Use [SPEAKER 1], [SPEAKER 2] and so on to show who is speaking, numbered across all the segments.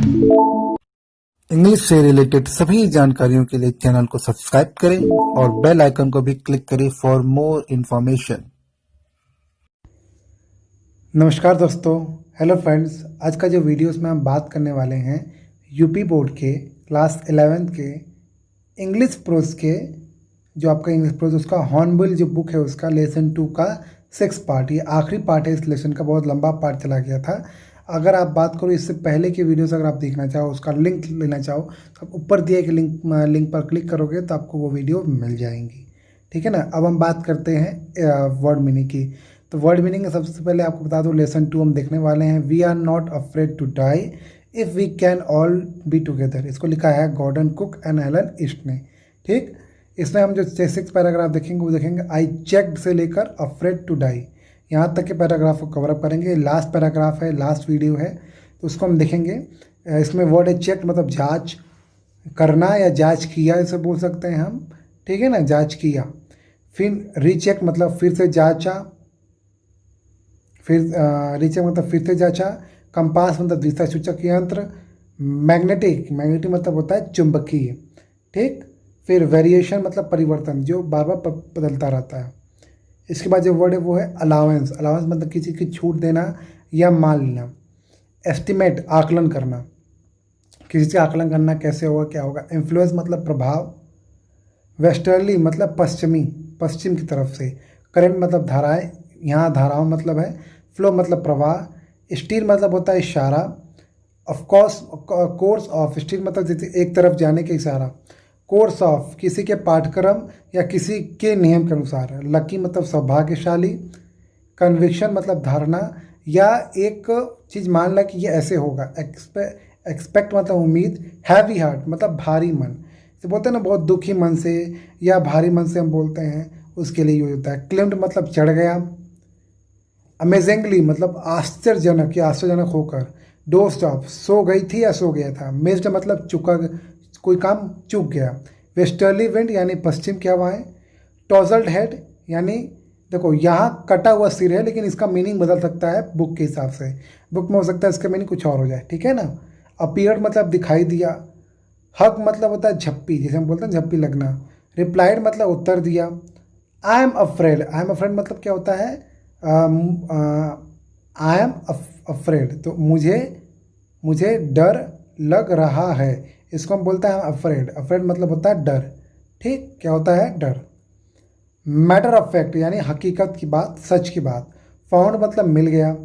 [SPEAKER 1] English से related सभी जानकारियों के लिए चैनल को सब्सक्राइब करें और बेल आइकन को भी क्लिक करें फॉर मोर इन्फॉर्मेशन।
[SPEAKER 2] नमस्कार दोस्तों, हेलो फ्रेंड्स। आज का जो वीडियोस में हम बात करने वाले हैं यूपी बोर्ड के क्लास 11th के इंग्लिश प्रोज के, जो आपका इंग्लिश प्रोज उसका हॉर्नबिल जो बुक है उसका लेसन 2 का 6 पार्ट, ये आखिरी पार्ट है इस लेसन का। बहुत लंबा पार्ट चला गया था। अगर आप बात करो इससे पहले की वीडियोस अगर आप देखना चाहो, उसका लिंक लेना चाहो तो आप ऊपर दिए गए लिंक पर क्लिक करोगे तो आपको वो वीडियो मिल जाएंगी। ठीक है ना। अब हम बात करते हैं वर्ड मीनिंग की। तो वर्ड मीनिंग सबसे पहले आपको बता दूं, लेसन 2 हम देखने वाले हैं। We are not afraid to die if we can all be together. इसको लिखा है Gordon Cook and Alan East ने। ठीक, इसमें हम जो 6 पैराग्राफ देखेंगे वो देखेंगे आई चेक्ड से लेकर अफ्रेड टू डाई, यहाँ तक के पैराग्राफ को कवर अप करेंगे। लास्ट पैराग्राफ है, लास्ट वीडियो है, तो उसको हम देखेंगे। इसमें वर्ड है चेक, मतलब जांच करना या जांच किया इसे बोल सकते हैं हम। ठीक है ना, जांच किया। फिर रीचेक मतलब फिर से जांचा, फिर रीचेक मतलब फिर से जांचा। कंपास मतलब दिशा सूचक यंत्र। मैग्नेटिक मतलब होता है चुंबकीय। ठीक, फिर वेरिएशन मतलब परिवर्तन, जो बार बार बदलता रहता है। इसके बाद जो वर्ड है वो है अलाउंस। अलाउंस मतलब किसी की छूट देना या मान लेना। एस्टिमेट आकलन करना, किसी से आकलन करना कैसे होगा क्या होगा। इन्फ्लुएंस मतलब प्रभाव। वेस्टर्ली मतलब पश्चिम की तरफ से। करंट मतलब धाराएं, यहाँ धाराओं मतलब है। फ्लो मतलब प्रवाह। स्टीर मतलब होता है इशारा। ऑफकोर्स कोर्स ऑफ, स्टीर मतलब जैसे एक तरफ जाने का इशारा। कोर्स ऑफ किसी के पाठ्यक्रम या किसी के नियम के अनुसार। लकी मतलब सौभाग्यशाली। कन्विक्शन मतलब धारणा या एक चीज़ मानना कि ये ऐसे होगा। एक्सपेक्ट मतलब उम्मीद। हैवी हार्ट मतलब भारी मन, तो बोलते हैं ना बहुत दुखी मन से या भारी मन से हम बोलते हैं, उसके लिए यूज होता है। क्लिम्ड मतलब चढ़ गया। अमेजिंगली मतलब आश्चर्यजनक या आश्चर्यजनक होकर। डोस्ट ऑफ सो गई थी या सो गया था। मिस्ड मतलब चुका, कोई काम चूक गया। वेस्टर्ली विंड यानी पश्चिम की हवाएं। टॉजल्ड हेड यानी देखो यहाँ कटा हुआ सिर है, लेकिन इसका मीनिंग बदल सकता है बुक के हिसाब से। बुक में हो सकता है इसका मीनिंग कुछ और हो जाए। ठीक है ना। अपीयर्ड मतलब दिखाई दिया। हक मतलब होता है झप्पी, जैसे हम बोलते हैं झप्पी लगना। रिप्लाइड मतलब उत्तर दिया। आई एम अफ्रेड मतलब क्या होता है, आई एम अफ्रेड, तो मुझे डर लग रहा है, इसको हम बोलते हैं अफ्रेड। अफ्रेड मतलब होता है डर। ठीक, क्या होता है, डर। मैटर ऑफ फैक्ट यानी हकीकत की बात, सच की बात। फाउंड मतलब मिल गया।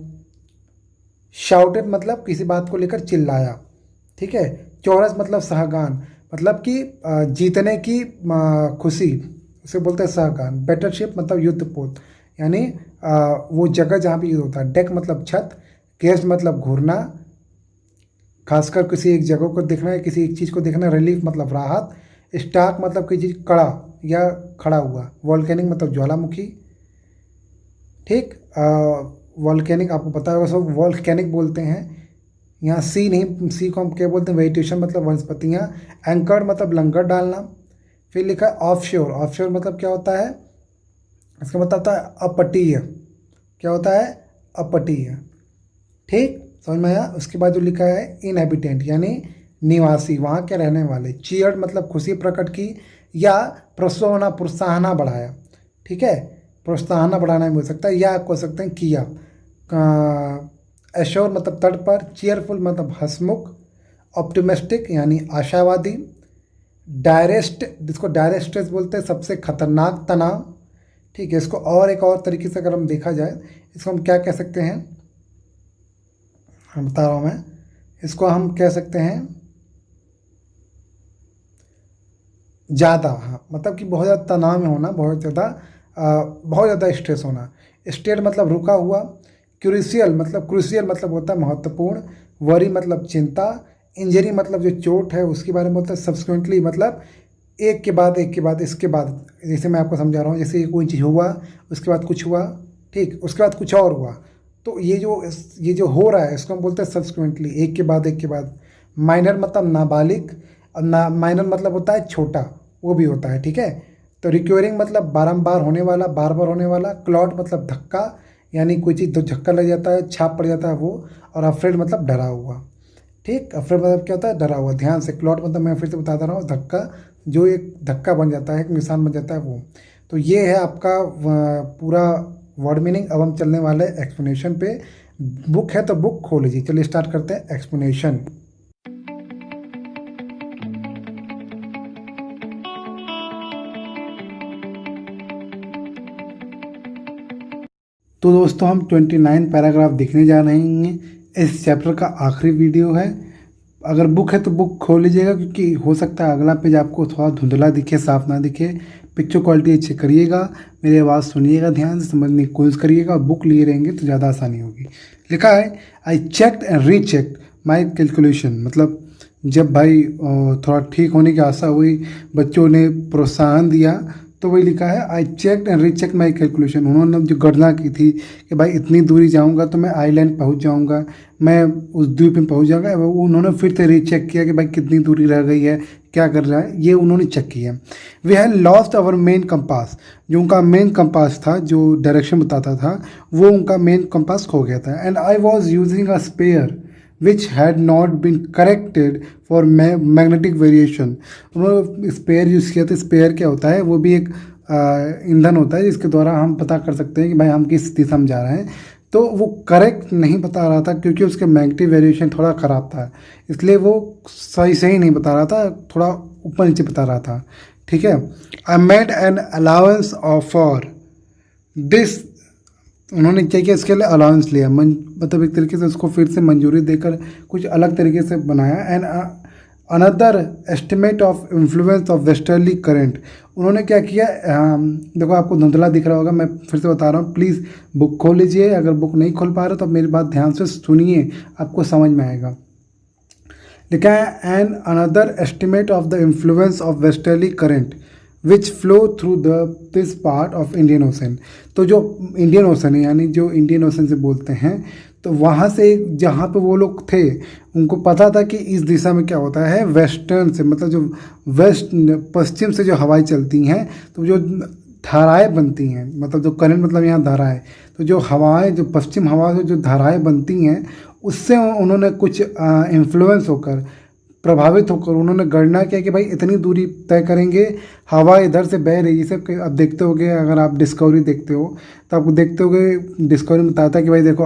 [SPEAKER 2] शाउटेड मतलब किसी बात को लेकर चिल्लाया। ठीक है। चौरस मतलब सहगान, मतलब कि जीतने की खुशी, उसे बोलते हैं सहगान। बेटरशिप मतलब युद्धपोत, यानी वो जगह जहाँ पे युद्ध होता है। डेक मतलब छत। गेस्ट मतलब घूरना, खासकर किसी एक जगह को देखना है, किसी एक चीज़ को देखना। रिलीफ मतलब राहत। स्टाक मतलब किसी चीज़ कड़ा या खड़ा हुआ। वॉल्केनिक मतलब ज्वालामुखी। ठीक, वॉल्केनिक आपको पता होगा, सब वॉल्केनिक बोलते हैं। यहाँ सी नहीं, सी को हम क्या बोलते हैं, वेजिटेशन मतलब वनस्पतियाँ। एंकर्ड मतलब लंगर डालना। फिर लिखा है ऑफशोर। ऑफशोर मतलब क्या होता है, इसका मतलब होता है अपतटीय। क्या होता है, अपतटीय। ठीक, समझ में आया। उसके बाद जो लिखा है इनहेबिटेंट यानी निवासी, वहाँ के रहने वाले। चीयर्ड मतलब खुशी प्रकट की या प्रोत्साहना बढ़ाया। ठीक है, प्रोत्साहन बढ़ाना भी हो सकता है, या आप कह सकते हैं किया। एश्योर मतलब तट पर। चीयरफुल मतलब हंसमुख। ऑप्टिमिस्टिक यानी आशावादी। डायरेस्ट, जिसको डायरेस्ट स्ट्रेस बोलते हैं, सबसे खतरनाक तनाव। ठीक है, इसको और एक और तरीके से अगर हम देखा जाए, इसको हम क्या कह सकते हैं, बता रहा हूँ मैं। इसको हम कह सकते हैं ज़्यादा, हाँ, मतलब कि बहुत ज़्यादा तनाव में होना, बहुत ज़्यादा स्ट्रेस होना। स्टेट मतलब रुका हुआ। क्रूशियल मतलब होता है महत्वपूर्ण। वरी मतलब चिंता। इंजरी मतलब जो चोट है उसके बारे में होता है। सब्सिक्वेंटली मतलब एक के बाद एक के बाद इसके बाद, जैसे मैं आपको समझा रहा हूँ, जैसे कोई चीज़ हुआ उसके बाद कुछ हुआ, ठीक, उसके बाद कुछ और हुआ, तो ये जो हो रहा है इसको हम बोलते हैं सब्सिक्वेंटली, एक के बाद एक के बाद। माइनर मतलब नाबालिग। ना माइनर मतलब होता है छोटा, वो भी होता है। ठीक है, तो रिक्योरिंग मतलब बारंबार होने वाला, बार बार होने वाला। क्लॉट मतलब धक्का, यानी कोई चीज़ तो झक्का लग जाता है, छाप पड़ जाता है वो। और अफ्रेड मतलब डरा हुआ। ठीक, अफ्रेड मतलब क्या होता है? डरा हुआ। ध्यान से, क्लॉट मतलब मैं फिर से बताता रहा हूँ, धक्का, जो एक धक्का बन जाता है, एक निशान बन जाता है वो। तो ये है आपका पूरा वर्ड मीनिंग। अब हम चलने वाले एक्सप्लेनेशन पे। बुक है तो बुक खोल लीजिए। चलिए स्टार्ट करते हैं एक्सप्लेनेशन। तो दोस्तों हम 29 पैराग्राफ देखने जा रहे हैं। इस चैप्टर का आखिरी वीडियो है। अगर बुक है तो बुक खोल लीजिएगा, क्योंकि हो सकता है अगला पेज आपको थोड़ा धुंधला दिखे, साफ ना दिखे। पिक्चर क्वालिटी चेक करिएगा, मेरी आवाज़ सुनिएगा, ध्यान से समझने की कोशिश करिएगा। बुक लिए रहेंगे तो ज़्यादा आसानी होगी। लिखा है, I checked and rechecked my calculation. मतलब जब भाई थोड़ा ठीक होने की आशा हुई, बच्चों ने प्रोत्साहन दिया, तो वही लिखा है, I check and recheck my calculation. उन्होंने जो गणना की थी कि भाई इतनी दूरी जाऊंगा तो मैं आइलैंड पहुंच जाऊंगा, मैं उस द्वीप में पहुंच जाऊंगा। उन्होंने फिर से रीचेक किया कि भाई कितनी दूरी रह गई है, क्या कर रहा है, ये उन्होंने चेक किया। We have lost our main compass. जो उनका मेन कंपास था, जो डायरेक्शन बताता था, वो उनका मेन कंपास खो गया था। And I was using a spare which had not been corrected for magnetic variation। उन्होंने स्पेयर यूज़ किया था। स्पेयर क्या होता है? वो भी एक ईंधन होता है जिसके द्वारा हम पता कर सकते हैं कि भाई हम किस दिशा में जा रहे हैं। तो वो करेक्ट नहीं बता रहा था, क्योंकि उसके मैग्नेटिक वेरिएशन थोड़ा ख़राब था, इसलिए वो सही नहीं बता रहा था, थोड़ा ऊपर नीचे बता रहा था। ठीक है। I made an allowance of for this. उन्होंने क्या किया? इसके लिए अलाउंस लिया, मतलब एक तरीके से उसको फिर से मंजूरी देकर कुछ अलग तरीके से बनाया। And another estimate of influence of westerly current. उन्होंने क्या किया? देखो आपको धुंधला दिख रहा होगा, मैं फिर से बता रहा हूँ, प्लीज़ बुक खोल लीजिए। अगर बुक नहीं खोल पा रहे तो मेरी बात ध्यान से सुनिए, आपको समझ में आएगा। लिखा है, and another estimate of the influence of westerly current which flow through this part of Indian ocean. तो जो इंडियन ओशन है, यानी जो इंडियन ओशन से बोलते हैं, तो वहाँ से जहाँ पे वो लोग थे, उनको पता था कि इस दिशा में क्या होता है, वेस्टर्न से, मतलब जो वेस्ट पश्चिम से जो हवाएं चलती हैं, तो जो धाराएं बनती हैं, मतलब जो करंट मतलब यहाँ धारा है, तो जो हवाएं, जो पश्चिम हवा से जो धाराएं बनती हैं, उससे उन्होंने कुछ इन्फ्लुएंस होकर, प्रभावित होकर उन्होंने गणना किया कि भाई इतनी दूरी तय करेंगे, हवा इधर से बह रही है। सब अब देखते होगे, अगर आप डिस्कवरी देखते हो तो आपको देखते होगे, डिस्कवरी में बताता है कि भाई देखो,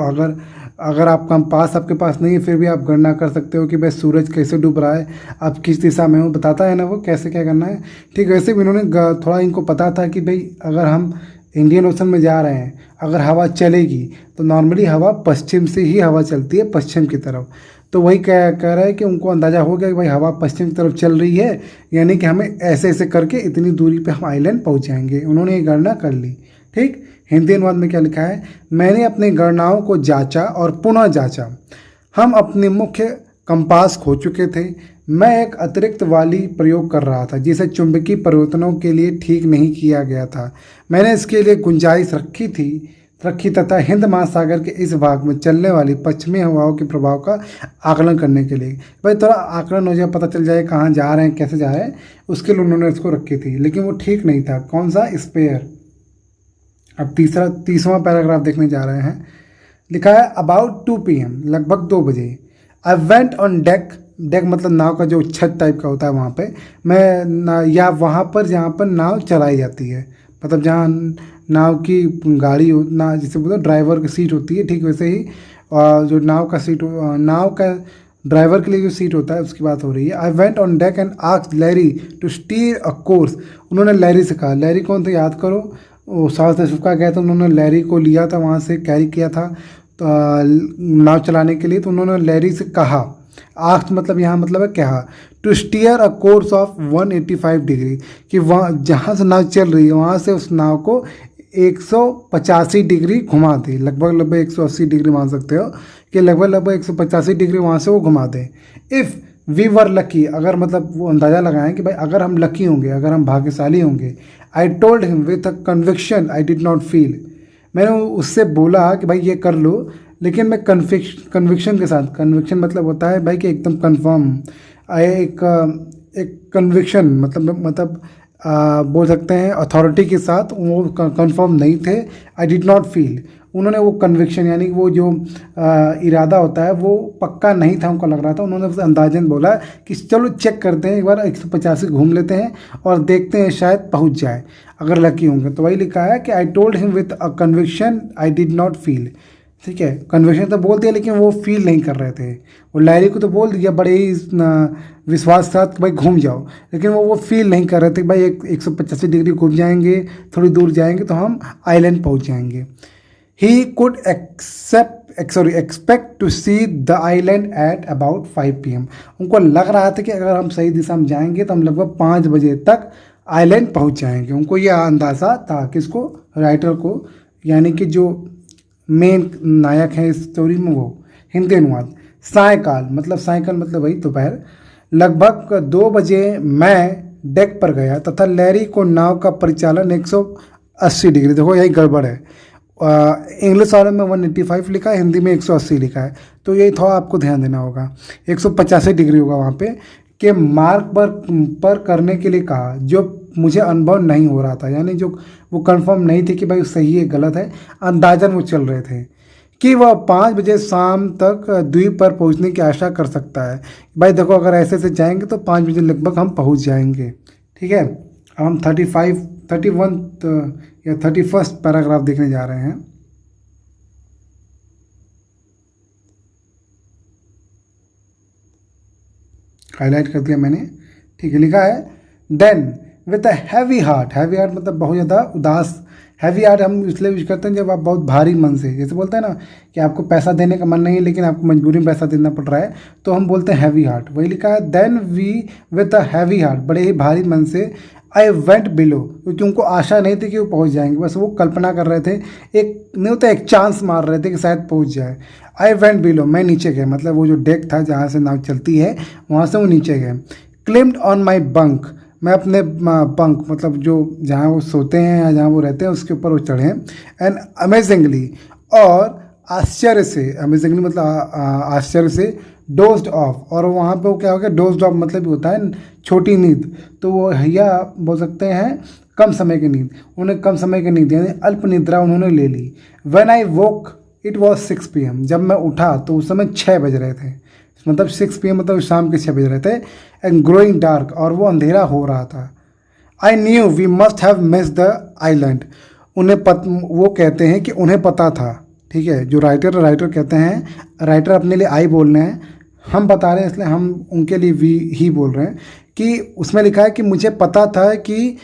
[SPEAKER 2] अगर आपका पास आपके पास नहीं है, फिर भी आप गणना कर सकते हो कि भाई सूरज कैसे डूब रहा है, आप किस दिशा में हो, बताता है ना वो कैसे क्या करना है। ठीक वैसे भी उन्होंने थोड़ा इनको पता था कि भाई अगर हम इंडियन ओशन में जा रहे हैं, अगर हवा चलेगी तो नॉर्मली हवा पश्चिम से ही हवा चलती है, पश्चिम की तरफ। तो वही कह रहा है कि उनको अंदाज़ा हो गया कि भाई हवा पश्चिम की तरफ चल रही है, यानी कि हमें ऐसे ऐसे करके इतनी दूरी पे हम आइलैंड पहुंच जाएंगे। उन्होंने ये गणना कर ली। ठीक। हिंदी अनुवाद में क्या लिखा है? मैंने अपनी गणनाओं को जांचा और पुनः जांचा। हम अपने मुख्य कंपास खो चुके थे। मैं एक अतिरिक्त वाली प्रयोग कर रहा था, जिसे चुंबकीय परिवर्तनों के लिए ठीक नहीं किया गया था। मैंने इसके लिए गुंजाइश रखी तथा हिंद महासागर के इस भाग में चलने वाली पश्चिमी हवाओं के प्रभाव का आकलन करने के लिए, भाई थोड़ा आकलन हो जाए, पता चल जाए कहाँ जा रहे हैं, कैसे जा रहे हैं, उसके लिए उन्होंने इसको रखी थी। लेकिन वो ठीक नहीं था। कौन सा? स्पेयर। अब तीसवां पैराग्राफ देखने जा रहे हैं। लिखा है, अबाउट 2 PM, लगभग 2 बजे, आई वेंट ऑन डेक। डेक मतलब नाव का जो छत टाइप का होता है, वहाँ पे या वहाँ पर जहाँ पर नाव चलाई जाती है, मतलब जहाँ नाव की गाड़ी हो ना, जिसे बोलते हैं ड्राइवर की सीट होती है, ठीक वैसे ही जो नाव का ड्राइवर के लिए जो सीट होता है उसकी बात हो रही है। I went on deck and asked Larry to steer a course. उन्होंने लैरी से कहा। लैरी कौन थे? याद करो, वो साउथ अफ्रीका गया था, उन्होंने लैरी को लिया था, वहाँ से कैरी किया था तो नाव चलाने के लिए। तो उन्होंने लैरी से कहा। आस्क्ड मतलब यहाँ मतलब है कहा। To steer a course of 185 degree, कि वहाँ जहाँ से नाव चल रही है वहाँ से उस नाव को 185 डिग्री घुमा दे। लगभग 180 डिग्री मान सकते हो कि लगभग 185 डिग्री वहाँ से वो घुमा दे। इफ़ वी वर लकी, अगर मतलब वो अंदाज़ा लगाएं कि भाई अगर हम लकी होंगे, अगर हम भाग्यशाली होंगे। I told him with a conviction I did not feel. मैंने उससे बोला कि भाई ये कर लो, लेकिन मैं कन्विक्शन के साथ, कन्विक्शन मतलब होता है भाई कि एकदम कन्फर्म, एक कन्विक्शन मतलब बोल सकते हैं अथॉरिटी के साथ, वो कंफर्म नहीं थे। आई डिड नॉट फील, उन्होंने वो कन्विक्शन यानी वो जो इरादा होता है वो पक्का नहीं था, उनको लग रहा था। उन्होंने बस अंदाजन बोला कि चलो चेक करते हैं, एक बार 185 घूम लेते हैं और देखते हैं शायद पहुंच जाए अगर लकी होंगे। तो वही लिखा है कि I told him with a conviction I did not feel. ठीक है, कन्विक्शन तो बोल दिया लेकिन वो फील नहीं कर रहे थे। वो लैरी को तो बोल दिया बड़े ही विश्वास के साथ कि भाई घूम जाओ, लेकिन वो फील नहीं कर रहे थे कि भाई 185 डिग्री घूम जाएंगे, थोड़ी दूर जाएंगे तो हम आइलैंड पहुंच जाएंगे। He could expect to see the island at about 5 PM। उनको लग रहा था कि अगर हम सही दिशा में जाएंगे तो हम लगभग 5 बजे तक आइलैंड पहुंच जाएंगे। उनको यह अंदाज़ा था, किसको, राइटर को, यानी कि जो मेन नायक है इस स्टोरी में वो। हिंदी अनुवाद। सायकाल मतलब वही दोपहर, लगभग 2 बजे मैं डेक पर गया तथा लैरी को नाव का परिचालन 180 डिग्री, देखो यही गड़बड़ है, इंग्लिश वाले में 185 लिखा है, हिंदी में 180 लिखा है, तो यही थोड़ा आपको ध्यान देना होगा। 185 डिग्री होगा वहाँ पे, के मार्ग पर करने के लिए कहा, जो मुझे अनुभव नहीं हो रहा था, यानी जो वो कंफर्म नहीं थे कि भाई सही है गलत है, अंदाजन वो चल रहे थे कि वह 5 बजे शाम तक द्वीप पर पहुंचने की आशा कर सकता है। भाई देखो अगर ऐसे से जाएंगे तो 5 बजे लगभग हम पहुंच जाएंगे। ठीक है, हम 31 या 31 पैराग्राफ देखने जा रहे हैं। हाईलाइट कर दिया मैंने। ठीक है, लिखा है then with a heavy heart. Heavy heart मतलब बहुत ज़्यादा उदास। हैवी हार्ट हम इसलिए यूज करते हैं जब आप बहुत भारी मन से, जैसे बोलते हैं ना कि आपको पैसा देने का मन नहीं है लेकिन आपको मजबूरी में पैसा देना पड़ रहा है, तो हम बोलते हैं हैवी हार्ट। वही लिखा है then we with a heavy heart, बड़े ही भारी मन से आई वेंट बिलो, क्योंकि उनको आशा नहीं थी कि वो पहुंच जाएंगे, बस वो कल्पना कर रहे थे, एक नहीं होता एक चांस मार रहे थे कि शायद पहुंच जाए। आई वेंट बिलो, मैं नीचे गया, मतलब वो जो डेक था जहाँ से नाव चलती है वहाँ से वो नीचे गए। क्लिम्ड ऑन माई बंक, मैं अपने बंक मतलब जो जहाँ वो सोते हैं या जहाँ वो रहते हैं उसके ऊपर वो चढ़े। एंड अमेजिंगली, और आश्चर्य से, अमेजिंगली मतलब आश्चर्य से, डोज्ड ऑफ, और वहाँ पे वो क्या हो गया, डोज्ड ऑफ मतलब होता है छोटी नींद, तो वो या बोल सकते हैं कम समय की नींद, उन्हें कम समय की नींद यानी अल्प निद्रा उन्होंने ले ली। When I woke it was 6 PM, जब मैं उठा तो उस समय 6 बज रहे थे, मतलब 6 PM मतलब शाम के 6 बज रहे थे। एंड ग्रोइंग डार्क, और वो अंधेरा हो रहा था। I knew we must have missed the island, वो कहते हैं कि उन्हें पता था। ठीक है, जो राइटर कहते हैं, राइटर अपने लिए आई बोल रहे हैं, हम बता रहे हैं इसलिए हम उनके लिए वी ही बोल रहे हैं, कि उसमें लिखा है कि मुझे पता था कि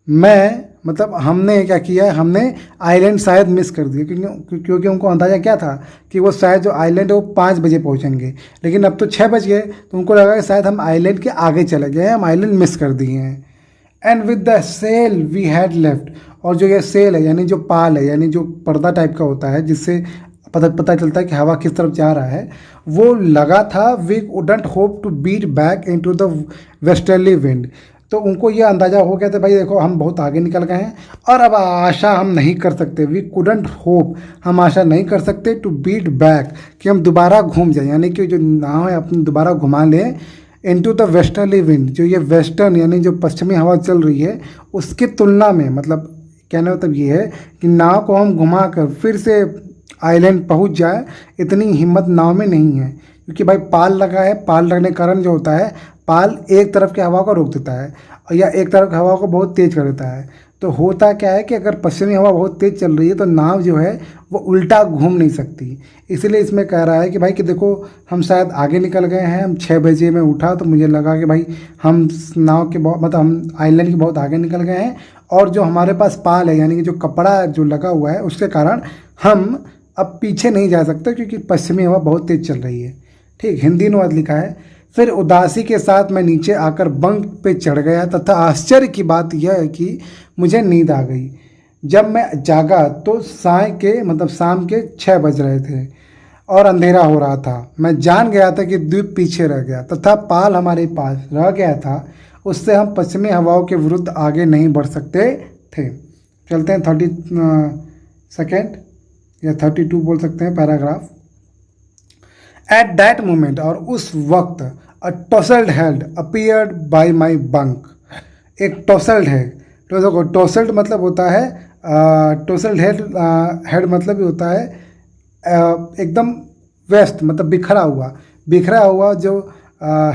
[SPEAKER 2] मैं मतलब हमने क्या किया है, हमने आइलैंड शायद मिस कर दिया, क्योंकि उनको अंदाज़ा क्या था कि वो शायद जो आइलैंड है वो 5 बजे पहुंचेंगे, लेकिन अब तो 6 बज गए, तो उनको लगा कि शायद हम आइलैंड के आगे चले गए हैं, हम आइलैंड मिस कर दिए हैं। And with the sail we had left, और जो ये सेल है यानी जो पाल है, यानी जो पर्दा टाइप का होता है जिससे पता चलता है कि हवा किस तरफ जा रहा है, वो लगा था। We wouldn't hope to beat back into the westerly wind, तो उनको ये अंदाज़ा हो गया था भाई देखो हम बहुत आगे निकल गए हैं और अब आशा हम नहीं कर सकते। वी कुडंट होप, हम आशा नहीं कर सकते टू बीट बैक, कि हम दोबारा घूम जाएं, यानी कि जो नाव है अपनी दोबारा घुमा लें इनटू द वेस्टर्ली विंड, जो ये वेस्टर्न यानी जो पश्चिमी हवा चल रही है उसकी तुलना में, मतलब कहने मतलब ये है कि नाव को हम घुमा कर फिर से आइलैंड पहुंच जाए, इतनी हिम्मत नाव में नहीं है, क्योंकि भाई पाल लगा है। पाल लगने के कारण जो होता है, पाल एक तरफ की हवा को रोक देता है या एक तरफ की हवा को बहुत तेज कर देता है। तो होता क्या है कि अगर पश्चिमी हवा बहुत तेज चल रही है तो नाव जो है वो उल्टा घूम नहीं सकती। इसलिए इसमें कह रहा है कि भाई कि देखो हम शायद आगे निकल गए हैं, हम 6 बजे में उठा तो मुझे लगा कि भाई हम नाव के बहुत मतलब हम आइलैंड के बहुत आगे निकल गए हैं, और जो हमारे पास पाल है यानी कि जो कपड़ा जो लगा हुआ है उसके कारण हम अब पीछे नहीं जा सकते, क्योंकि पश्चिमी हवा बहुत तेज चल रही है। ठीक, हिंदी अनुवाद लिखा है। फिर उदासी के साथ मैं नीचे आकर बंक पे चढ़ गया तथा आश्चर्य की बात यह है कि मुझे नींद आ गई। जब मैं जागा तो शाम के 6 बज रहे थे और अंधेरा हो रहा था। मैं जान गया था कि द्वीप पीछे रह गया तथा पाल हमारे पास रह गया था, उससे हम पश्चिमी हवाओं के विरुद्ध आगे नहीं बढ़ सकते थे। चलते हैं 32 या 32 बोल सकते हैं पैराग्राफ। एट दैट मोमेंट, और उस वक्त, a tousled head appeared by my bunk, एक टॉसल्ड है। तो देखो टॉसल्ड मतलब होता है टोसल्ड हेड, हेड मतलब ये होता है एकदम वेस्ट, मतलब बिखरा हुआ जो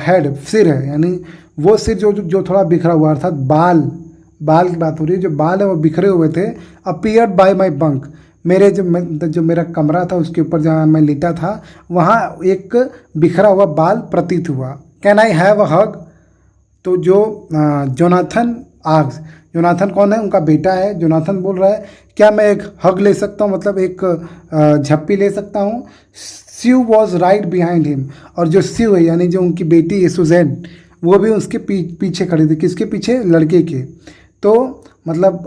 [SPEAKER 2] हेड सिर है, यानी वो सिर जो थोड़ा बिखरा हुआ, अर्थात बाल की बात हो रही है, जो बाल है वो बिखरे हुए थे। अपीयर्ड बाय माई बंक, मेरे जो मेरा कमरा था उसके ऊपर जहाँ मैं लेटा था वहाँ एक बिखरा हुआ बाल प्रतीत हुआ। कैन आई हैव अ हग, तो जो जोनाथन आग्स, जोनाथन कौन है, उनका बेटा है, जोनाथन बोल रहा है क्या मैं एक हग ले सकता हूँ, मतलब एक झप्पी ले सकता हूँ। स्यू वॉज राइट बिहाइंड हिम, और जो स्यू है यानी जो उनकी बेटी है सुजैन, वो भी उसके पीछे खड़ी थी। किसके पीछे, लड़के के। तो मतलब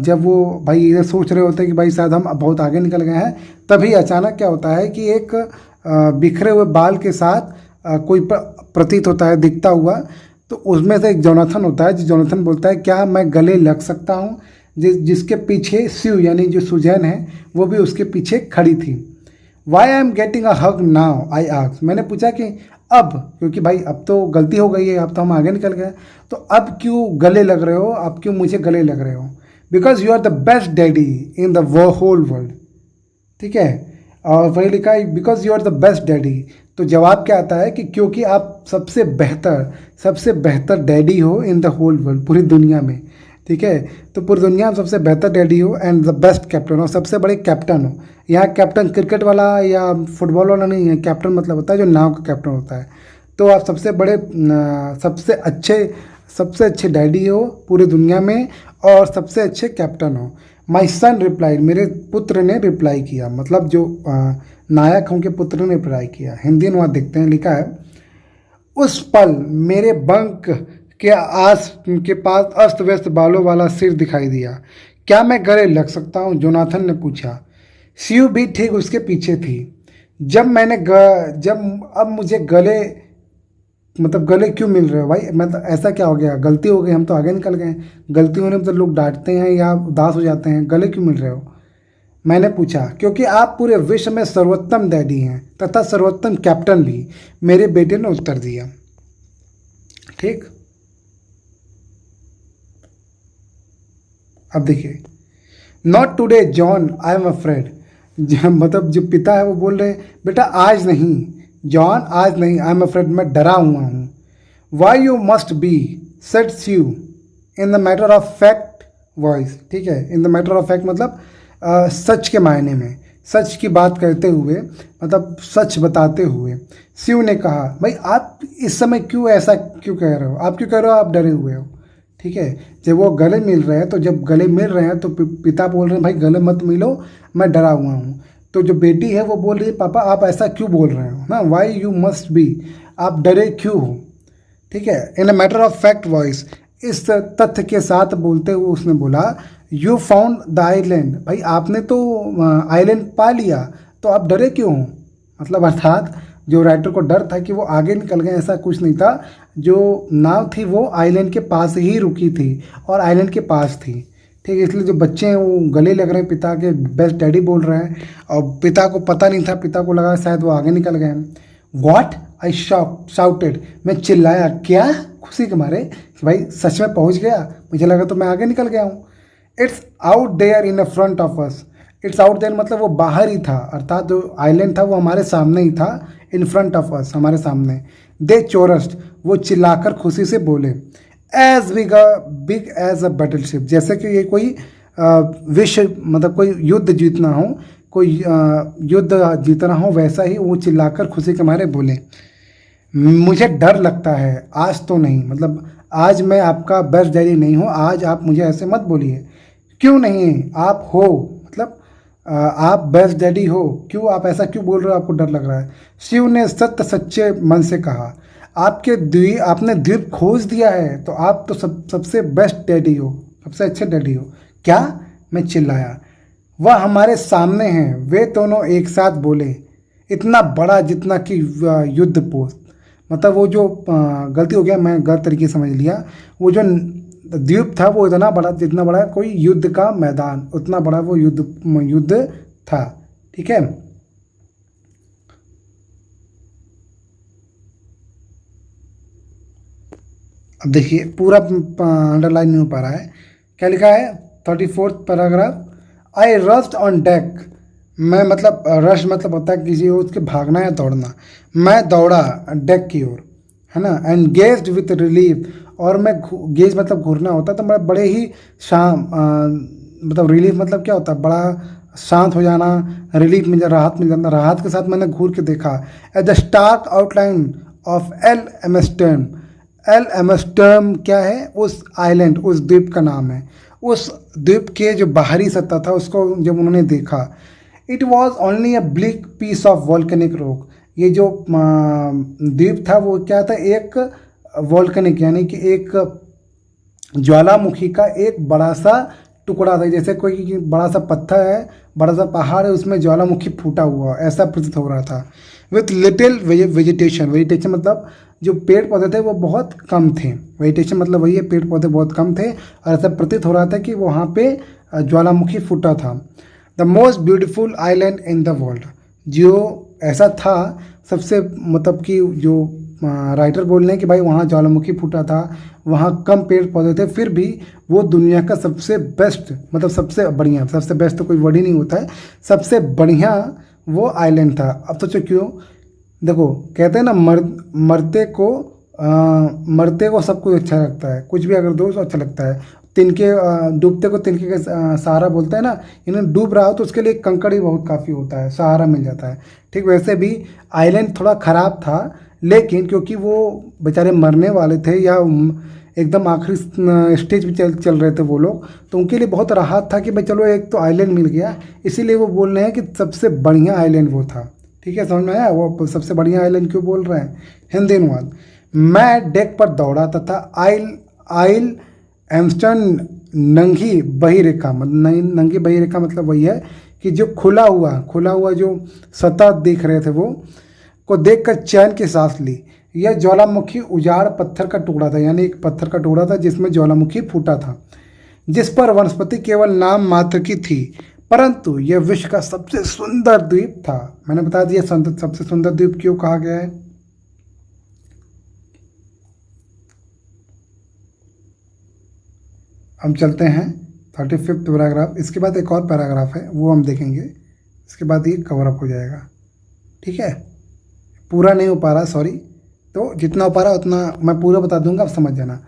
[SPEAKER 2] जब वो भाई ये सोच रहे होते हैं कि भाई शायद हम अब बहुत आगे निकल गए हैं, तभी अचानक क्या होता है कि एक बिखरे हुए बाल के साथ कोई प्रतीत होता है दिखता हुआ। तो उसमें से एक जोनाथन होता है, जो जोनाथन बोलता है क्या मैं गले लग सकता हूँ, जिसके पीछे स्यू यानी जो सुजैन है वो भी उसके पीछे खड़ी थी। Why I am getting a hug now, I ask, मैंने पूछा कि अब, क्योंकि भाई अब तो गलती हो गई है, अब तो हम आगे निकल गए, तो अब क्यों गले लग रहे हो, अब क्यों मुझे गले लग रहे हो। Because you are the best daddy in the whole world, ठीक है। और वही लिखा है because you are the best daddy. तो जवाब क्या आता है कि क्योंकि आप सबसे बेहतर डैडी हो इन द होल वर्ल्ड, पूरी दुनिया में, ठीक है। तो पूरी दुनिया में सबसे बेहतर डैडी हो एंड द बेस्ट कैप्टन हो, सबसे बड़े कैप्टन हो। यहाँ कैप्टन क्रिकेट वाला या फुटबॉल वाला नहीं है, कैप्टन मतलब होता है जो नाव का कैप्टन होता है। तो आप सबसे बड़े सबसे अच्छे डैडी हो पूरी दुनिया में और सबसे अच्छे कैप्टन हो। माई सन रिप्लाइड, मेरे पुत्र ने रिप्लाई किया, मतलब जो नायक उनके पुत्र ने रिप्लाई किया। हिंदी अनुवाद देखते हैं, लिखा है उस पल मेरे बंक के पास अस्त व्यस्त बालों वाला सिर दिखाई दिया। क्या मैं गले लग सकता हूँ, जोनाथन ने पूछा। सीयू भी ठीक उसके पीछे थी। जब अब मुझे गले क्यों मिल रहे हो भाई, मतलब ऐसा क्या हो गया, गलती हो गई, हम तो आगे निकल गए। गलती होने पर तो लोग डांटते हैं या उदास हो जाते हैं, गले क्यों मिल रहे हो। मैंने पूछा क्योंकि आप पूरे विश्व में सर्वोत्तम डैडी हैं तथा सर्वोत्तम कैप्टन भी, मेरे बेटे ने उत्तर दिया। ठीक, अब देखिए, not today John I am afraid, मतलब जो पिता है वो बोल रहे हैं बेटा आज नहीं, जॉन आज नहीं, आई एम अफ्रेड, मैं डरा हुआ हूँ। Why you must be sets you in the matter of fact voice, ठीक है। In the matter of fact मतलब सच के मायने में, सच की बात करते हुए, मतलब सच बताते हुए। शिव ने कहा भाई आप इस समय क्यों ऐसा क्यों कह रहे हो, आप क्यों कह रहे हो आप डरे हुए हो, ठीक है। जब वो गले मिल रहे हैं, तो जब गले मिल रहे हैं तो पिता बोल रहे हैं भाई गले मत मिलो, मैं डरा हुआ हूँ। तो जो बेटी है वो बोल रही है पापा आप ऐसा क्यों बोल रहे हो ना, वाई यू मस्ट बी, आप डरे क्यों हो, ठीक है। In a matter of fact voice, इस तथ्य के साथ बोलते हुए उसने बोला यू फाउंड द आइलैंड, भाई आपने तो आइलैंड पा लिया, तो आप डरे क्यों हो। मतलब अर्थात जो राइटर को डर था कि वो आगे निकल गए, ऐसा कुछ नहीं था। जो नाव थी वो आइलैंड के पास ही रुकी थी और आइलैंड के पास थी, ठीक है। इसलिए जो बच्चे हैं वो गले लग रहे हैं, पिता के बेस्ट डैडी बोल रहे हैं, और पिता को पता नहीं था, पिता को लगा शायद वो आगे निकल गए हैं। वॉट, आई शाउटेड, मैं चिल्लाया, क्या, खुशी के मारे कि भाई सच में पहुंच गया, मुझे लगा तो मैं आगे निकल गया हूँ। It's out there in front of us, it's out there मतलब वो बाहर ही था, अर्थात जो आइलैंड था वो हमारे सामने ही था, इन फ्रंट ऑफ अस हमारे सामने। दे चोरस्ट, वो चिल्लाकर खुशी से बोले, as big as a battleship, जैसे कि ये कोई विश्व मतलब कोई युद्ध जीतना हो, कोई युद्ध जीतना हो, वैसा ही वो चिल्लाकर खुशी के मारे बोले। मुझे डर लगता है, आज तो नहीं, मतलब आज मैं आपका बेस्ट डैडी नहीं हूँ, आज आप मुझे ऐसे मत बोलिए। क्यों नहीं, आप हो, मतलब आप बेस्ट डैडी हो, क्यों आप ऐसा क्यों बोल रहे हो, आपको डर लग रहा है। शिव ने सच्चे मन से कहा, आपने द्वीप खोज दिया है तो आप तो सबसे बेस्ट डैडी हो, सबसे अच्छे डैडी हो। क्या, मैं चिल्लाया। वह हमारे सामने हैं, वे दोनों एक साथ बोले, इतना बड़ा जितना कि युद्ध पोस्ट, मतलब वो जो गलती हो गया, मैं गलत तरीके से समझ लिया। वो जो द्वीप था वो इतना बड़ा जितना बड़ा कोई युद्ध का मैदान, उतना बड़ा वो युद्ध था, ठीक है। अब देखिए पूरा अंडरलाइन नहीं हो पा रहा है, क्या लिखा है। 34th paragraph, I rushed on deck, मैं मतलब रश मतलब होता है किसी उसके भागना या दौड़ना, मैं दौड़ा डेक की ओर, है ना, एंड गेज्ड विथ रिलीफ, और मैं गेज मतलब घूरना होता है, तो मैं बड़े ही मतलब रिलीफ मतलब क्या होता है, बड़ा शांत हो जाना, रिलीफ मिल जाना, राहत मिल जाना, राहत के साथ मैंने घूर के देखा at the stark outline of Ile Amsterdam, Ile Amsterdam क्या है, उस आइलैंड, उस द्वीप का नाम है, उस द्वीप के जो बाहरी सतह था उसको जब उन्होंने देखा, it was only a bleak piece of volcanic rock, ये जो द्वीप था वो क्या था, एक वॉल्केनिक यानी कि एक ज्वालामुखी का एक बड़ा सा टुकड़ा था, जैसे कोई बड़ा सा पत्थर है, बड़ा सा पहाड़ है, उसमें ज्वालामुखी फूटा हुआ, ऐसा प्रतीत हो रहा था, विथ लिटिल वेजिटेशन, वेजिटेशन मतलब जो पेड़ पौधे थे वो बहुत कम थे, वेजिटेशन मतलब वही है, पेड़ पौधे बहुत कम थे, और ऐसा प्रतीत हो रहा था कि वहाँ पे ज्वालामुखी फूटा था। The most beautiful island in the world, जो ऐसा था सबसे मतलब कि जो राइटर बोल रहे हैं कि भाई वहाँ ज्वालामुखी फूटा था, वहाँ कम पेड़ पौधे थे, फिर भी वो दुनिया का सबसे बेस्ट मतलब सबसे बढ़िया, सबसे बेस्ट तो कोई वर्ड ही नहीं होता है, सबसे बढ़िया वो आइलैंड था। अब सोचो क्यों, देखो कहते हैं ना मरते को सब कुछ अच्छा लगता है, कुछ भी अगर दो तो अच्छा लगता है, तिनके डूबते को तिनके का सहारा बोलते हैं ना, इन्हें डूब रहा हो तो उसके लिए कंकड़ ही बहुत काफ़ी होता है, सहारा मिल जाता है। ठीक वैसे भी आइलैंड थोड़ा ख़राब था, लेकिन क्योंकि वो बेचारे मरने वाले थे या एकदम आखिरी स्टेज पे चल रहे थे वो लोग, तो उनके लिए बहुत राहत था कि भाई चलो एक तो आइलैंड मिल गया, इसीलिए वो बोल रहे हैं कि सबसे बढ़िया आइलैंड वो था। ठीक है, समझ में आया, वो सबसे बढ़िया आइलैंड क्यों बोल रहे हैं। हिंदी अनुवाद, मैं डेक पर दौड़ा तथा आइल एम्स्टर्न नंगी बहिरेखा, नंगी बहिरेखा मतलब वही है कि जो खुला हुआ जो सतह देख रहे थे वो को देखकर चैन की सांस ली। यह ज्वालामुखी उजाड़ पत्थर का टुकड़ा था, यानी एक पत्थर का टुकड़ा था जिसमें ज्वालामुखी फूटा था, जिस पर वनस्पति केवल नाम मात्र की थी, परंतु यह विश्व का सबसे सुंदर द्वीप था। मैंने बता दिया सबसे सुंदर द्वीप क्यों कहा गया है। हम चलते हैं 35th पैराग्राफ, इसके बाद एक और पैराग्राफ है वो हम देखेंगे, इसके बाद ये कवर अप हो जाएगा। ठीक है, पूरा नहीं हो पा रहा, सॉरी, तो जितना हो पा रहा उतना मैं पूरा बता दूंगा, आप समझ जाना।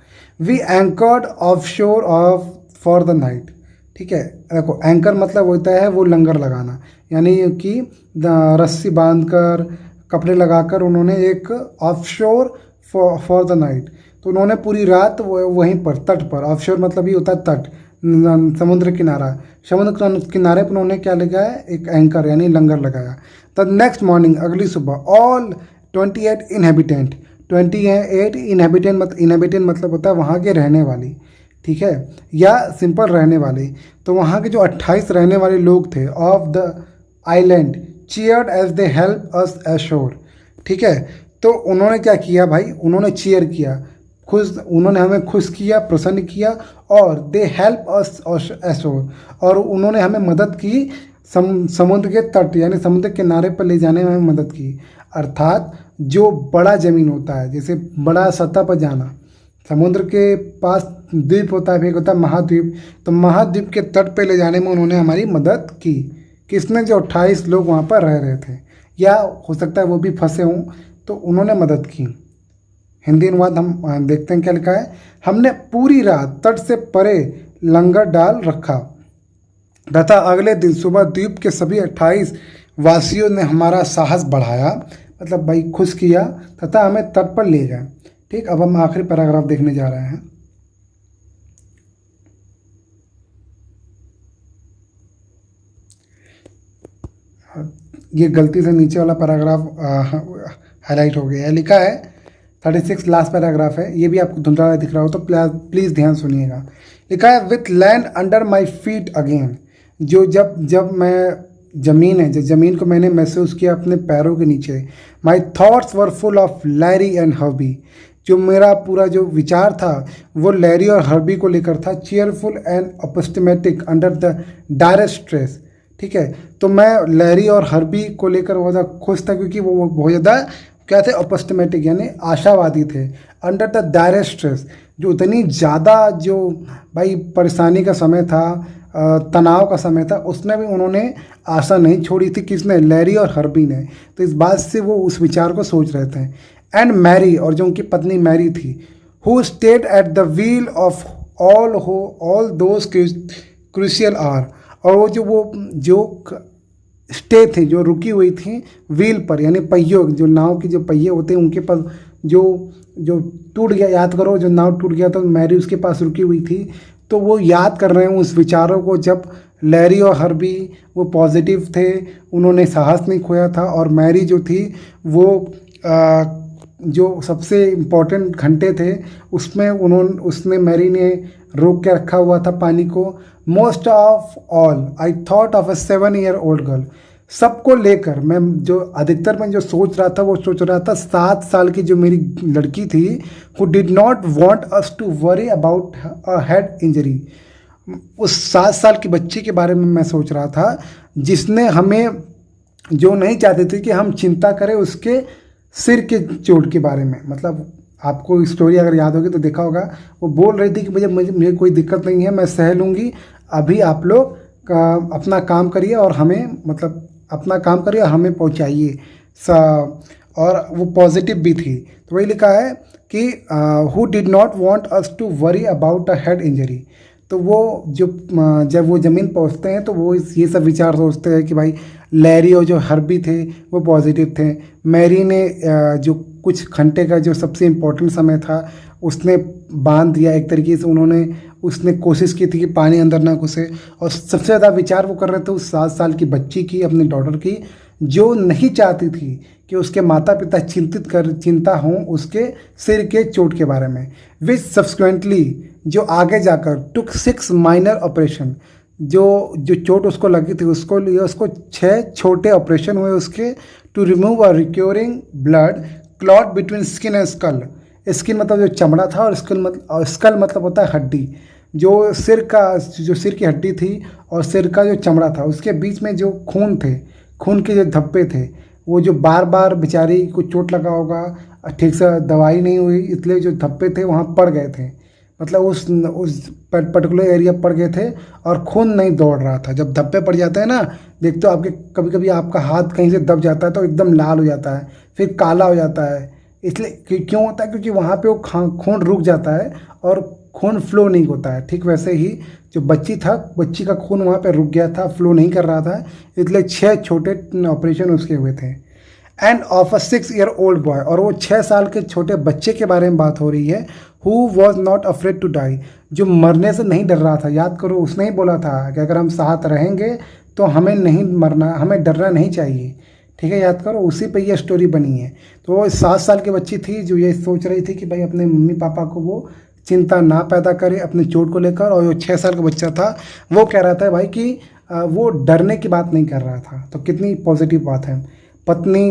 [SPEAKER 2] वी एंकर्ड ऑफ शोर ऑफ फॉर द नाइट। ठीक है, देखो एंकर मतलब होता है वो लंगर लगाना, यानी कि रस्सी बांधकर कपड़े लगाकर उन्होंने एक ऑफ शोर फॉर द नाइट, तो उन्होंने पूरी रात वहीं पर तट पर, ऑफ शोर मतलब ये होता है तट, समुद्र किनारा, समुद्र किनारे पर उन्होंने क्या लगाया, एक एंकर यानी लंगर लगाया। द नेक्स्ट मॉर्निंग, अगली सुबह, ऑल 28 इनहेबिटेंट, 28 इनहेबिटेंट मतलब होता है वहाँ के रहने वाली, ठीक है, या सिंपल रहने वाले, तो वहाँ के जो 28 रहने वाले लोग थे of the island cheered as they help us ashore. ठीक है, तो उन्होंने क्या किया भाई, उन्होंने चीयर किया, उन्होंने हमें खुश किया, प्रसन्न किया, और दे हेल्प अस एशोर, और उन्होंने हमें मदद की समुद्र के तट यानी समुद्र के किनारे पर ले जाने में हमें मदद की। अर्थात जो बड़ा ज़मीन होता है, जैसे बड़ा सतह पर जाना, समुद्र के पास द्वीप होता है, एक होता है महाद्वीप, तो महाद्वीप के तट पे ले जाने में उन्होंने हमारी मदद की। किसने, जो 28 लोग वहाँ पर रह रहे थे, या हो सकता है वो भी फंसे हों, तो उन्होंने मदद की। हिंदी अनुवाद हम देखते हैं क्या लिखा है। हमने पूरी रात तट से परे लंगर डाल रखा तथा अगले दिन सुबह द्वीप के सभी 28 वासियों ने हमारा साहस बढ़ाया, मतलब भाई खुश किया, तथा हमें तट पर ले गए। ठीक, अब हम आखिरी पैराग्राफ देखने जा रहे हैं। ये गलती से नीचे वाला पैराग्राफ हाईलाइट हो गया है, लिखा है 36 लास्ट पैराग्राफ है, ये भी आपको धुंधला दिख रहा हो तो प्लीज़ ध्यान सुनिएगा। लिखा है with land under my feet again, जो जब मैं ज़मीन को मैंने महसूस किया अपने पैरों के नीचे। My thoughts were full of Larry and Herbie, जो मेरा पूरा जो विचार था वो लैरी और हर्बी को लेकर था। Cheerful and optimistic under the direct stress. ठीक है, तो मैं लैरी और हर्बी को लेकर बहुत ज़्यादा खुश था, क्योंकि वो बहुत ज़्यादा क्या थे, ऑप्टिमिस्टिक यानी आशावादी थे। अंडर द डायरेक्ट स्ट्रेस, जो इतनी ज़्यादा जो भाई परेशानी का समय था, तनाव का समय था, उसमें भी उन्होंने आशा नहीं छोड़ी थी। किसने? लैरी और हर्बी ने। तो इस बात से वो उस विचार को सोच रहे थे। एंड मैरी, और जो उनकी पत्नी मैरी थी, who stayed at the wheel of all those crucial hours, और वो जो स्टे थे, जो रुकी हुई थी व्हील पर, यानी पहियों, जो नाव की जो पहिए होते हैं उनके पास, जो जो टूट गया, याद करो जो नाव टूट गया तो मैरी उसके पास रुकी हुई थी। तो वो याद कर रहे हैं उस विचारों को, जब लैरी और हर्बी वो पॉजिटिव थे, उन्होंने साहस नहीं खोया था। और मैरी जो थी वो जो सबसे इम्पोर्टेंट घंटे थे उसमें उसने मैरी ने रोक के रखा हुआ था पानी को। Most of all I thought of a 7 year old girl, सबको लेकर मैं जो अधिकतर मैं जो सोच रहा था वो सोच रहा था 7 साल की जो मेरी लड़की थी, who did not want us to worry about a head injury. उस 7 साल की बच्ची के बारे में मैं सोच रहा था, जिसने हमें, जो नहीं चाहती थी कि हम चिंता करें उसके सिर के चोट के बारे में। मतलब आपको स्टोरी अगर याद होगी तो देखा होगा, वो बोल रही थी कि मुझे कोई दिक्कत नहीं है, मैं सह लूँगी, अभी आप लोग अपना काम करिए और हमें, मतलब अपना काम करिए और हमें पहुँचाइए। और वो पॉजिटिव भी थी। तो वही लिखा है कि who did not want us to worry about a head injury. तो वो जो जब वो ज़मीन पहुंचते हैं तो वो ये सब विचार सोचते हैं कि भाई लैरी और जो हर्बी थे वो पॉजिटिव थे। मैरी ने जो कुछ घंटे का जो सबसे इम्पोर्टेंट समय था उसने बांध दिया एक तरीके से, उसने कोशिश की थी कि पानी अंदर ना घुसे। और सबसे ज़्यादा विचार वो कर रहे थे उस 7 साल की बच्ची की, अपनी डॉटर की, जो नहीं चाहती थी कि उसके माता पिता चिंता हों उसके सिर के चोट के बारे में। विच सब्सिक्वेंटली, जो आगे जाकर टुक 6 माइनर ऑपरेशन, जो चोट उसको लगी थी उसको 6 छोटे ऑपरेशन हुए उसके, to remove a recurring blood clot between skin and skull. Skin मतलब जो चमड़ा था, और स्कल मतलब होता है हड्डी। जो सिर की हड्डी थी और सिर का जो चमड़ा था उसके बीच में जो खून के जो धब्बे थे, वो जो बार बार बेचारी को चोट लगा होगा, ठीक से दवाई नहीं हुई, इसलिए जो धब्बे थे वहाँ पड़ गए थे। मतलब उस पर्टिकुलर एरिया पड़ गए थे और खून नहीं दौड़ रहा था। जब धब्बे पड़ जाते हैं ना, देखते हो आपके, कभी कभी आपका हाथ कहीं से दब जाता है तो एकदम लाल हो जाता है, फिर काला हो जाता है। इसलिए क्यों होता है? क्योंकि वहाँ पे वो खून रुक जाता है और खून फ्लो नहीं होता है। ठीक वैसे ही जो बच्ची का खून वहाँ पे रुक गया था, फ्लो नहीं कर रहा था, इसलिए 6 छोटे ऑपरेशन उसके हुए थे। End of a 6-year-old boy, और वो 6 साल के छोटे बच्चे के बारे में बात हो रही है। Who was not afraid to die, जो मरने से नहीं डर रहा था। याद करो, उसने ही बोला था कि अगर हम साथ रहेंगे तो हमें नहीं मरना, हमें डरना नहीं चाहिए। ठीक है, याद करो, उसी पे ये स्टोरी बनी है। तो वो 7 साल की बच्ची थी जो ये सोच रही थी कि भाई अपने मम्मी पापा को वो चिंता ना पैदा करे अपने चोट को लेकर। और जो 6 साल का बच्चा था वो कह रहा था भाई कि वो डरने की बात नहीं कर रहा था। तो कितनी पॉजिटिव बात है। पत्नी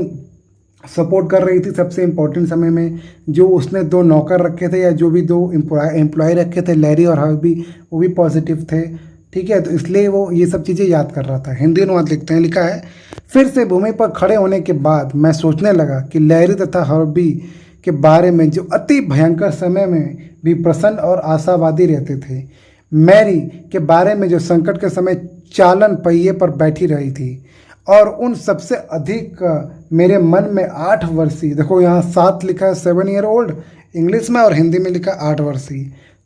[SPEAKER 2] सपोर्ट कर रही थी सबसे इम्पोर्टेंट समय में। जो उसने 2 नौकर रखे थे, या जो भी 2 एम्प्लॉय रखे थे, लैरी और हर्बी, वो भी पॉजिटिव थे। ठीक है, तो इसलिए वो ये सब चीज़ें याद कर रहा था। हिंदी अनुवाद लिखते हैं, लिखा है, फिर से भूमि पर खड़े होने के बाद मैं सोचने लगा कि लैरी तथा हर्बी के बारे में, जो अति भयंकर समय में भी प्रसन्न और आशावादी रहते थे। मैरी के बारे में जो संकट के समय चालन पहिए पर बैठी रही थी। और उन सबसे अधिक मेरे मन में 8 वर्षीय, देखो यहाँ 7 लिखा है 7-year-old इंग्लिश में, और हिंदी में लिखा 8 वर्षीय।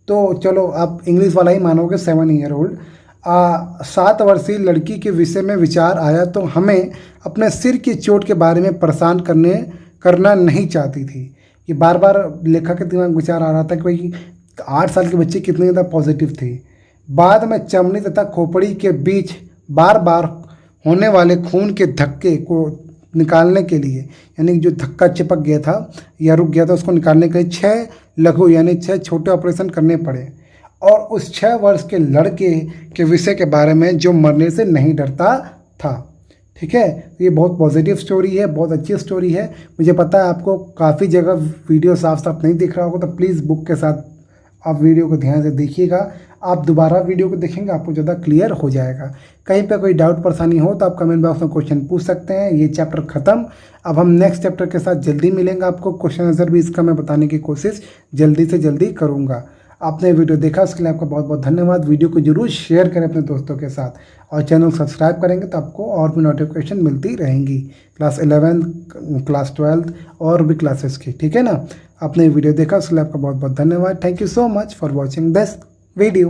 [SPEAKER 2] तो चलो आप इंग्लिश वाला ही मानोगे 7-year-old। 7 वर्षीय लड़की के विषय में विचार आया तो हमें अपने सिर की चोट के बारे में परेशान करना नहीं चाहती थी। ये बार बार लेखक के दिमाग में विचार आ रहा था कि भाई 8 साल की बच्ची कितनी ज़्यादा पॉजिटिव थी। बाद में चमड़ी तथा खोपड़ी के बीच बार बार होने वाले खून के धक्के को निकालने के लिए, यानी जो धक्का चिपक गया था या रुक गया था, उसको निकालने के लिए 6 लघु यानी 6 छोटे ऑपरेशन करने पड़े। और उस 6 वर्ष के लड़के के विषय के बारे में जो मरने से नहीं डरता था। ठीक है, तो ये बहुत पॉजिटिव स्टोरी है, बहुत अच्छी स्टोरी है। मुझे पता है आपको काफ़ी जगह वीडियो साफ साफ नहीं दिख रहा होगा, तो प्लीज़ बुक के साथ आप वीडियो को ध्यान से देखिएगा। आप दोबारा वीडियो को देखेंगे आपको ज़्यादा क्लियर हो जाएगा। कहीं पे कोई डाउट परेशानी हो तो आप कमेंट बॉक्स में क्वेश्चन पूछ सकते हैं। ये चैप्टर ख़त्म। अब हम नेक्स्ट चैप्टर के साथ जल्दी मिलेंगे। आपको क्वेश्चन आंसर भी इसका मैं बताने की कोशिश जल्दी से जल्दी करूँगा। आपने वीडियो देखा उसके लिए आपका बहुत बहुत धन्यवाद। वीडियो को जरूर शेयर करें अपने दोस्तों के साथ और चैनल सब्सक्राइब करेंगे तो आपको और भी नोटिफिकेशन मिलती रहेंगी क्लास 11, क्लास 12 और भी क्लासेस की। ठीक है ना। आपने वीडियो देखा उसके लिए आपका बहुत बहुत धन्यवाद। Thank you so much for watching this video.